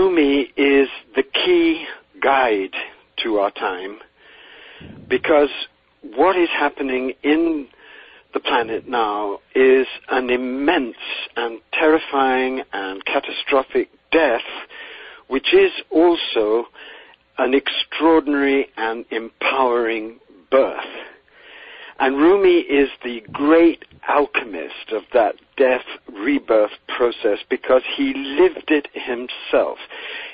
Rumi is the key guide to our time, because what is happening in the planet now is an immense and terrifying and catastrophic death, which is also an extraordinary and empowering birth. And Rumi is the great alchemist of that death-rebirth process, because he lived it himself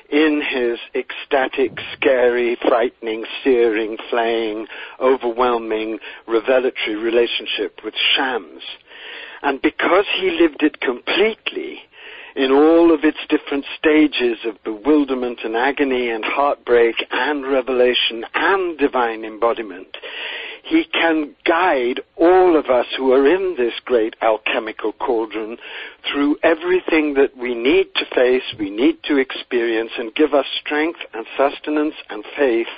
in his ecstatic, scary, frightening, searing, flaying, overwhelming, revelatory relationship with Shams. And because he lived it completely, in all of its different stages of bewilderment and agony and heartbreak and revelation and divine embodiment, he can guide all of us who are in this great alchemical cauldron through everything that we need to face, we need to experience, and give us strength and sustenance and faith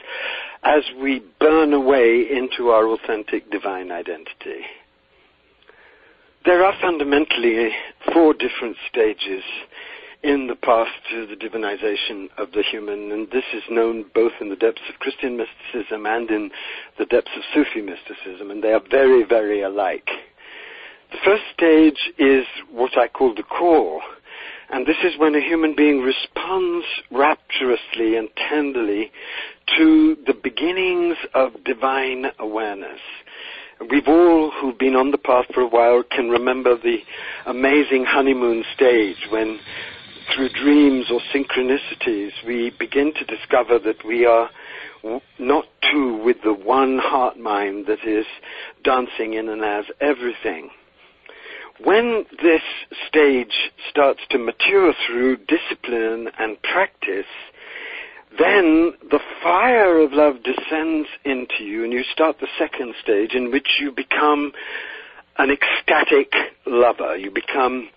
as we burn away into our authentic divine identity. There are fundamentally 4 different stages in the path to the divinization of the human, and this is known both in the depths of Christian mysticism and in the depths of Sufi mysticism, and they are very, very alike. The first stage is what I call the call, and this is when a human being responds rapturously and tenderly to the beginnings of divine awareness. We've all who've been on the path for a while can remember the amazing honeymoon stage when, through dreams or synchronicities, we begin to discover that we are not two with the one heart mind that is dancing in and as everything. When this stage starts to mature through discipline and practice, then the fire of love descends into you, and you start the second stage, in which you become an ecstatic lover. You become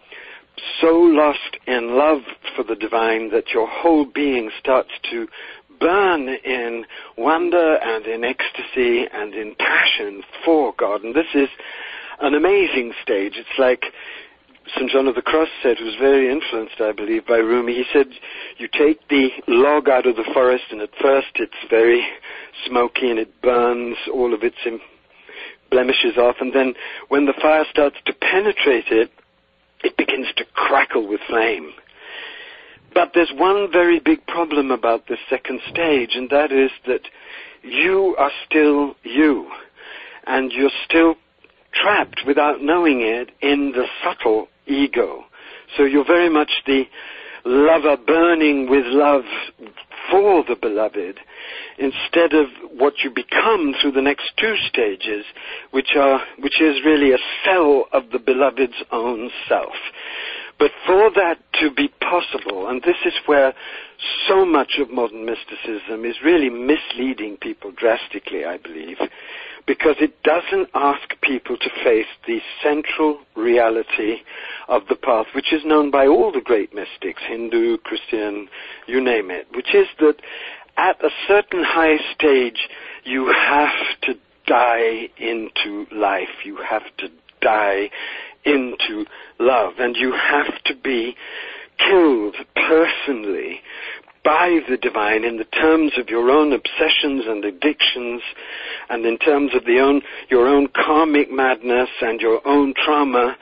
so lost in love for the divine that your whole being starts to burn in wonder and in ecstasy and in passion for God. And this is an amazing stage. It's like St. John of the Cross said, who was very influenced, I believe, by Rumi. He said, you take the log out of the forest, and at first it's very smoky and it burns all of its blemishes off, and then when the fire starts to penetrate it, it begins to crackle with flame. But there's one very big problem about this second stage, and that is that you are still you, and you're still trapped without knowing it in the subtle ego. So you're very much the lover burning with love for the beloved, instead of what you become through the next 2 stages, which is really a cell of the beloved's own self. But for that to be possible, and this is where so much of modern mysticism is really misleading people drastically, I believe, because it doesn't ask people to face the central reality of the path, which is known by all the great mystics, Hindu, Christian, you name it, which is that at a certain high stage, you have to die into life. You have to die into love, and you have to be killed personally by the divine in the terms of your own obsessions and addictions, and in terms of your own karmic madness and your own trauma,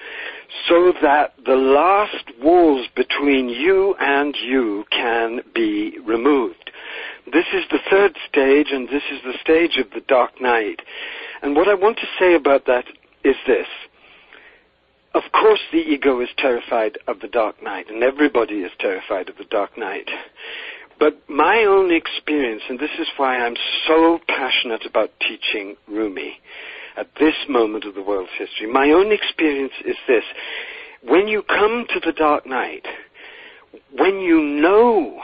so that the last walls between you and you can be removed. This is the third stage, and this is the stage of the dark night. And what I want to say about that is this. Of course the ego is terrified of the dark night, and everybody is terrified of the dark night. But my own experience, and this is why I'm so passionate about teaching Rumi at this moment of the world's history, my own experience is this. When you come to the dark night, when you know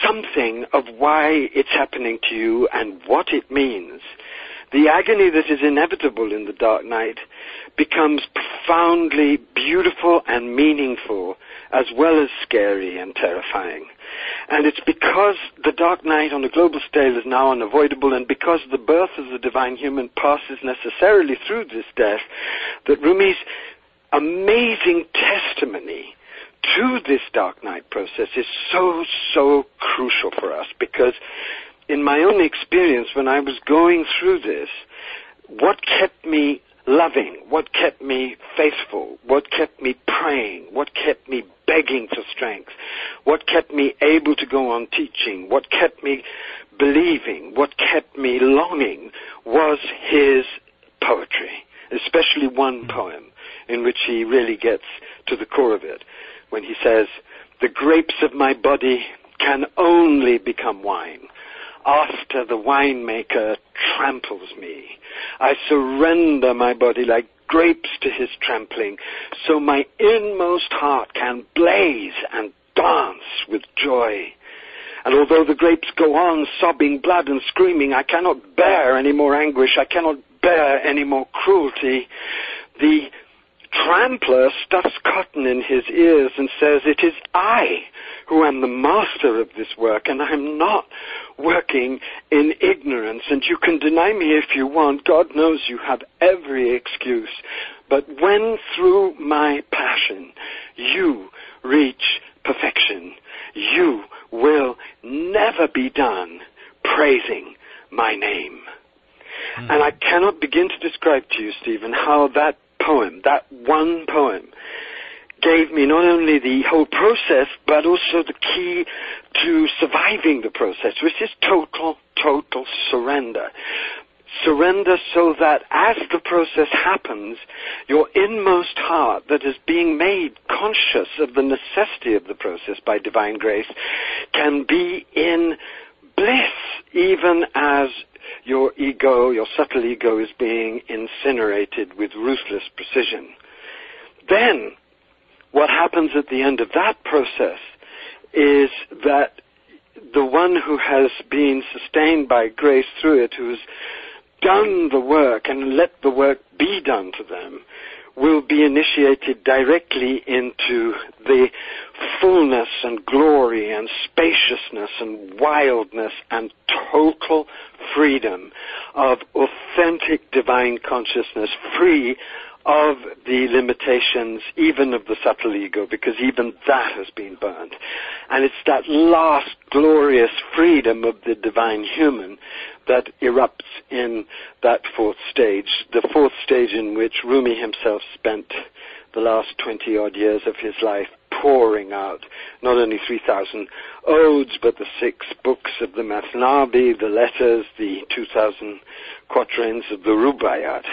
something of why it's happening to you and what it means, the agony that is inevitable in the dark night becomes profoundly beautiful and meaningful, as well as scary and terrifying. And it's because the dark night on a global scale is now unavoidable, and because the birth of the divine human passes necessarily through this death, that Rumi's amazing testimony to this dark night process is so, so crucial for us, because in my own experience, when I was going through this, what kept me loving, what kept me faithful, what kept me praying, what kept me begging for strength, what kept me able to go on teaching, what kept me believing, what kept me longing was his poetry, especially one poem in which he really gets to the core of it, when he says, "The grapes of my body can only become wine after the winemaker tramples me. I surrender my body like grapes to his trampling, so my inmost heart can blaze and dance with joy. And although the grapes go on sobbing blood and screaming, I cannot bear any more anguish, I cannot bear any more cruelty. The trampler stuffs cotton in his ears and says, it is I who am the master of this work, and I'm not working in ignorance, and you can deny me if you want. God knows you have every excuse. But when through my passion you reach perfection, you will never be done praising my name." And I cannot begin to describe to you, Stephen, how that poem, that one poem, gave me not only the whole process, but also the key to surviving the process, which is total surrender. Surrender so that as the process happens, your inmost heart that is being made conscious of the necessity of the process by divine grace can be in bliss, even as your ego, your subtle ego, is being incinerated with ruthless precision. Then, what happens at the end of that process is that the one who has been sustained by grace through it, who has done the work and let the work be done to them, will be initiated directly into the fullness and glory and spaciousness and wildness and total freedom of authentic divine consciousness, free of the limitations even of the subtle ego, because even that has been burned. And it's that last glorious freedom of the divine human that erupts in that fourth stage, the fourth stage in which Rumi himself spent the last 20-odd years of his life pouring out not only 3,000 odes, but the 6 books of the Masnavi, the letters, the 2,000 quatrains of the Rubaiyat.